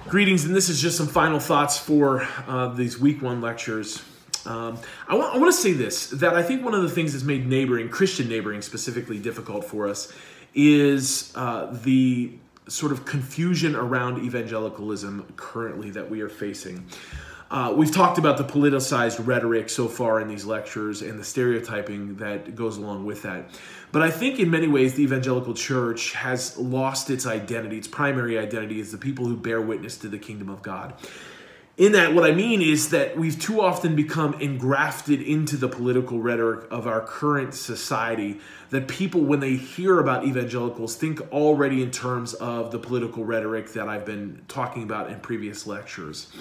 Greetings, and this is just some final thoughts for these week one lectures. I want to say this, that I think one of the things that's made neighboring, Christian neighboring specifically, difficult for us is the sort of confusion around evangelicalism currently that we are facing. We've talked about the politicized rhetoric so far in these lectures and the stereotyping that goes along with that. But I think in many ways the evangelical church has lost its identity. Its primary identity is the people who bear witness to the kingdom of God. In that, what I mean is that we've too often become engrafted into the political rhetoric of our current society, that people, when they hear about evangelicals, think already in terms of the political rhetoric that I've been talking about in previous lectures.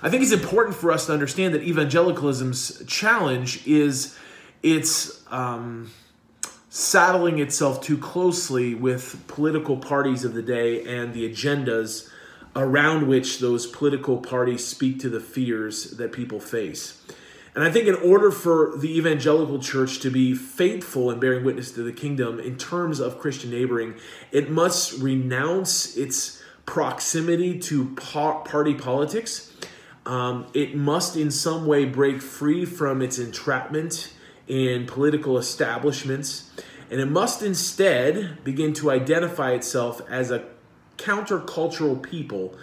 I think it's important for us to understand that evangelicalism's challenge is it's saddling itself too closely with political parties of the day and the agendas around which those political parties speak to the fears that people face. And I think in order for the evangelical church to be faithful in bearing witness to the kingdom in terms of Christian neighboring, it must renounce its proximity to party politics. It must in some way break free from its entrapment in political establishments, and it must instead begin to identify itself as a countercultural people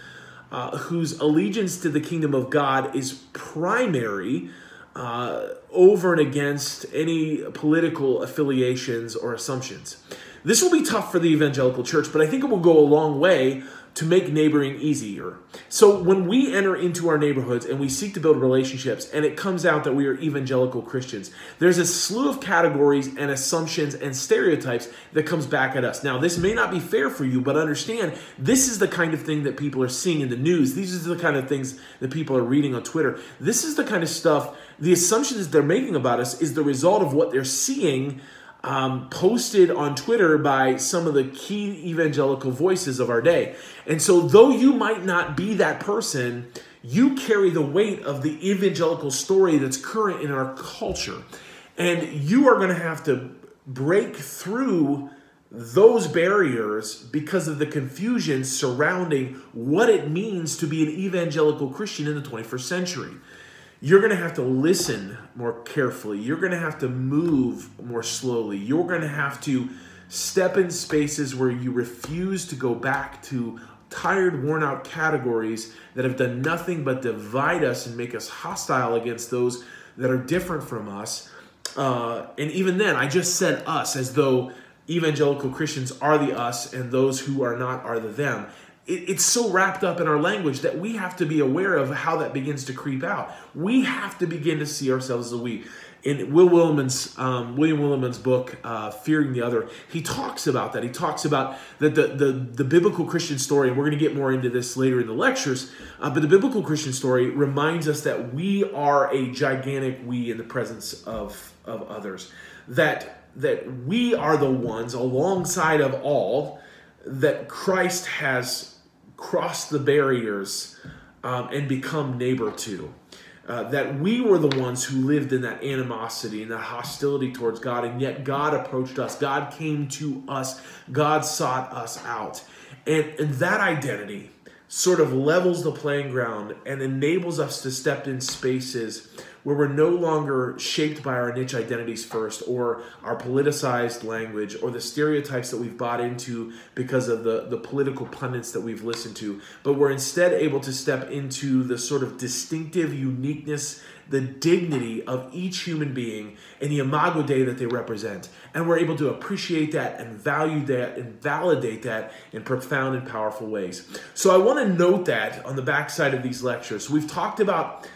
whose allegiance to the kingdom of God is primary over and against any political affiliations or assumptions. This will be tough for the evangelical church, but I think it will go a long way to make neighboring easier. So when we enter into our neighborhoods and we seek to build relationships and it comes out that we are evangelical Christians, there's a slew of categories and assumptions and stereotypes that comes back at us. Now, this may not be fair for you, but understand this is the kind of thing that people are seeing in the news. These are the kind of things that people are reading on Twitter. This is the kind of stuff, the assumptions they're making about us is the result of what they're seeing posted on Twitter by some of the key evangelical voices of our day. And so though you might not be that person, you carry the weight of the evangelical story that's current in our culture. And you are going to have to break through those barriers because of the confusion surrounding what it means to be an evangelical Christian in the 21st century. You're going to have to listen more carefully. You're going to have to move more slowly. You're going to have to step in spaces where you refuse to go back to tired, worn-out categories that have done nothing but divide us and make us hostile against those that are different from us. And even then, I just said us as though evangelical Christians are the us and those who are not are the them. It's so wrapped up in our language that we have to be aware of how that begins to creep out. We have to begin to see ourselves as a we. In William Williman's book, Fearing the Other, he talks about that. He talks about that the biblical Christian story, and we're going to get more into this later in the lectures, but the biblical Christian story reminds us that we are a gigantic we in the presence of others. That we are the ones alongside of all that Christ has crossed the barriers and become neighbor to. That we were the ones who lived in that animosity and that hostility towards God, and yet God approached us. God came to us. God sought us out. And that identity sort of levels the playing ground and enables us to step in spaces where we're no longer shaped by our niche identities first, or our politicized language, or the stereotypes that we've bought into because of the political pundits that we've listened to, but we're instead able to step into the sort of distinctive uniqueness, the dignity of each human being and the imago Dei that they represent. And we're able to appreciate that and value that and validate that in profound and powerful ways. So I want to note that on the backside of these lectures. We've talked about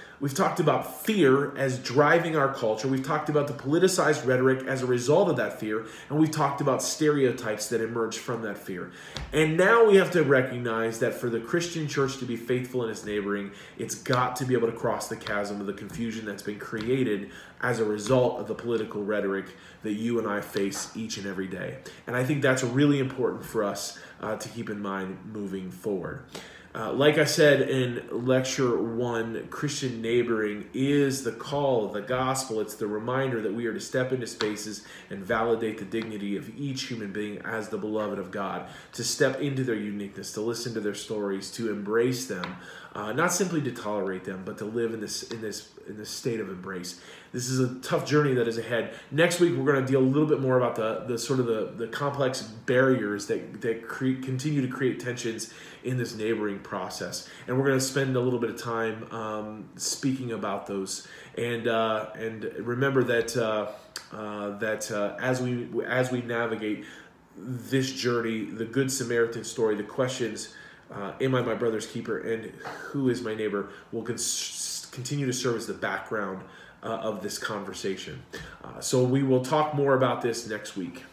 fear as driving our culture. We've talked about the politicized rhetoric as a result of that fear. And we've talked about stereotypes that emerge from that fear. And now we have to recognize that for the Christian church to be faithful in its neighboring, it's got to be able to cross the chasm of the confusion that's been created as a result of the political rhetoric that you and I face each and every day. And I think that's really important for us to keep in mind moving forward. Like I said in lecture 1, Christian neighboring is the call of the gospel. It's the reminder that we are to step into spaces and validate the dignity of each human being as the beloved of God, to step into their uniqueness, to listen to their stories, to embrace them, not simply to tolerate them, but to live in this state of embrace. This is a tough journey that is ahead. Next week, we're going to deal a little bit more about the complex barriers that continue to create tensions in this neighboring process, and we're going to spend a little bit of time speaking about those. And remember that as we navigate this journey, the Good Samaritan story, the questions, am I my brother's keeper, and who is my neighbor, will continue to serve as the background of this conversation. So we will talk more about this next week.